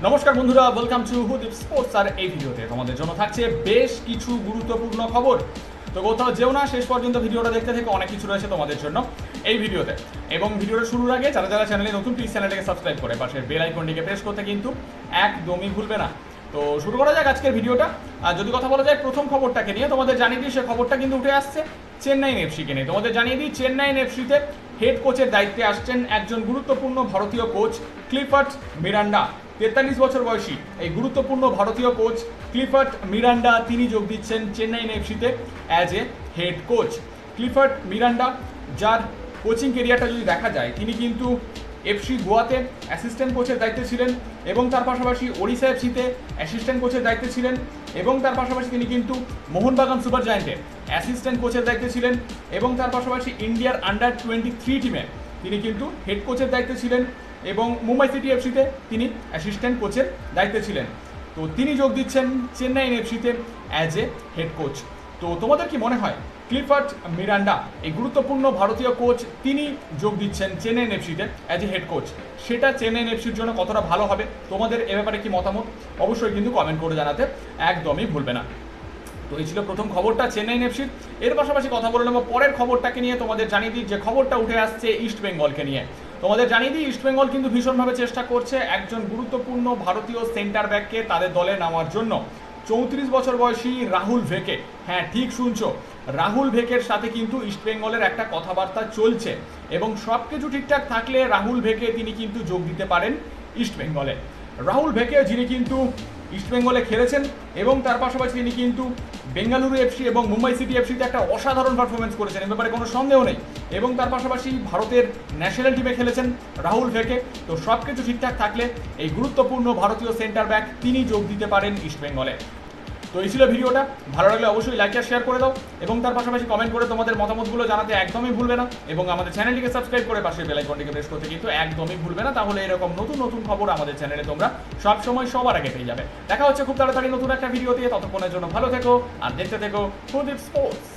নমস্কার বন্ধুরা, welcome to হুদীপ sports. আর এই ভিডিওতে তোমাদের জন্য থাকছে বেশ কিছু গুরুত্বপূর্ণ খবর। তো কোথাও যেও না, শেষ পর্যন্ত ভিডিওটা দেখতে থেকে অনেক কিছু রয়েছে তোমাদের জন্য এই ভিডিওতে। এবং ভিডিওটা শুরুর আগে যারা যারা চ্যানেলে নতুন, প্লিজ চ্যানেলটাকে সাবস্ক্রাইব করে পাশের বেল আইকনটিকে প্রেস করতে কিন্তু একদমই ভুলবে না। তো শুরু করা যাক আজকের ভিডিওটা। আর যদি কথা বলা যায় প্রথম খবরটাকে নিয়ে, তোমাদের জানিয়ে দিই সে খবরটা কিন্তু উঠে আসছে চেন্নাইন এফসিকে নিয়ে। তোমাদের জানিয়ে দিই চেন্নাইন এফসিতে হেড কোচের দায়িত্বে আসছেন একজন গুরুত্বপূর্ণ ভারতীয় কোচ ক্লিফার্ড মিরান্ডা। 43 বছর বয়সী এই গুরুত্বপূর্ণ ভারতীয় কোচ ক্লিফার্ড মিরান্ডা তিনি যোগ দিচ্ছেন চেন্নাইন এফসিতে as a head coach. Clifford Miranda, যার কোচিং কেরিয়ারটা যদি দেখা যায়, তিনি কিন্তু এফসি গোয়াতে অ্যাসিস্ট্যান্ট কোচের দায়িত্বে ছিলেন এবং তার পাশাপাশি ওড়িশা এফসিতে অ্যাসিস্ট্যান্ট কোচের দায়িত্বে ছিলেন এবং তার পাশাপাশি তিনি কিন্তু মোহনবাগান সুপার জায়ান্টে অ্যাসিস্ট্যান্ট কোচের দায়িত্বে ছিলেন এবং তার পাশাপাশি ইন্ডিয়ার আন্ডার-23 টিমে তিনি কিন্তু হেড কোচের দায়িত্বে ছিলেন এবং মুম্বাই সিটি এফসিতে তিনি অ্যাসিস্ট্যান্ট কোচের দায়িত্বে ছিলেন। তো তিনি যোগ দিচ্ছেন চেন্নাইন এফসিতে অ্যাজ এ হেড কোচ। তো তোমাদের কি মনে হয় ক্লিফার্ড মিরান্ডা, এই গুরুত্বপূর্ণ ভারতীয় কোচ, তিনি যোগ দিচ্ছেন চেন্নাইন এফসিতে অ্যাজ এ হেড কোচ, সেটা চেন্নাইন এফসির জন্য কতটা ভালো হবে? তোমাদের এ ব্যাপারে কি মতামত অবশ্যই কিন্তু কমেন্ট করে জানাতে একদমই ভুলবে না। তো এই ছিল প্রথম খবরটা চেন্নাইন এফসির। এর পাশাপাশি কথা বলে নেব পরের খবরটাকে নিয়ে। তোমাদের জানিয়ে দিই যে খবরটা উঠে আসছে ইস্ট বেঙ্গলকে নিয়ে। তোমাদের জানিয়ে দিই ইস্ট বেঙ্গল কিন্তু ভীষণভাবে চেষ্টা করছে একজন গুরুত্বপূর্ণ ভারতীয় সেন্টার ব্যাককে তাদের দলে নেওয়ার জন্য। 34 বছর বয়সী রাহুল ভেকে, হ্যাঁ ঠিক শুনছো, রাহুল ভেকের সাথে কিন্তু ইস্ট বেঙ্গলের একটা কথাবার্তা চলছে এবং সব কিছু ঠিকঠাক থাকলে রাহুল ভেকে তিনি কিন্তু যোগ দিতে পারেন ইস্ট বেঙ্গলে। রাহুল ভেকে, যিনি কিন্তু ইস্ট বেঙ্গলে খেলেছেন এবং তার পাশাপাশি তিনি কিন্তু বেঙ্গালুরু এফসি এবং মুম্বাই সিটি এফসিতে একটা অসাধারণ পারফরমেন্স করেছেন, এ ব্যাপারে কোনো সন্দেহ নেই। এবং তার পাশাপাশি ভারতের ন্যাশনাল টিমে খেলেছেন রাহুল ভেকে। তো সব কিছু ঠিকঠাক থাকলে এই গুরুত্বপূর্ণ ভারতীয় সেন্টার ব্যাক তিনি যোগ দিতে পারেন ইস্ট বেঙ্গলে। তো এই ছিল ভিডিওটা। ভালো লাগলে অবশ্যই লাইক আর শেয়ার করে দাও এবং তার পাশাপাশি কমেন্ট করে তোমাদের মতামতগুলো জানাতে একদমই ভুলবে না এবং আমাদের চ্যানেলটিকে সাবস্ক্রাইব করে পাশে বেল আইকনটিকে প্রেস করতে কিন্তু একদমই ভুলবে না। তাহলে এরকম নতুন নতুন খবর আমাদের চ্যানেলে তোমরা সব সময় সবার আগে পেয়ে যাবে। দেখা হচ্ছে খুব তাড়াতাড়ি নতুন একটা ভিডিওতে। ততক্ষণের জন্য ভালো থেকো আর দেখতে থেকো হুদীপ স্পোর্টস।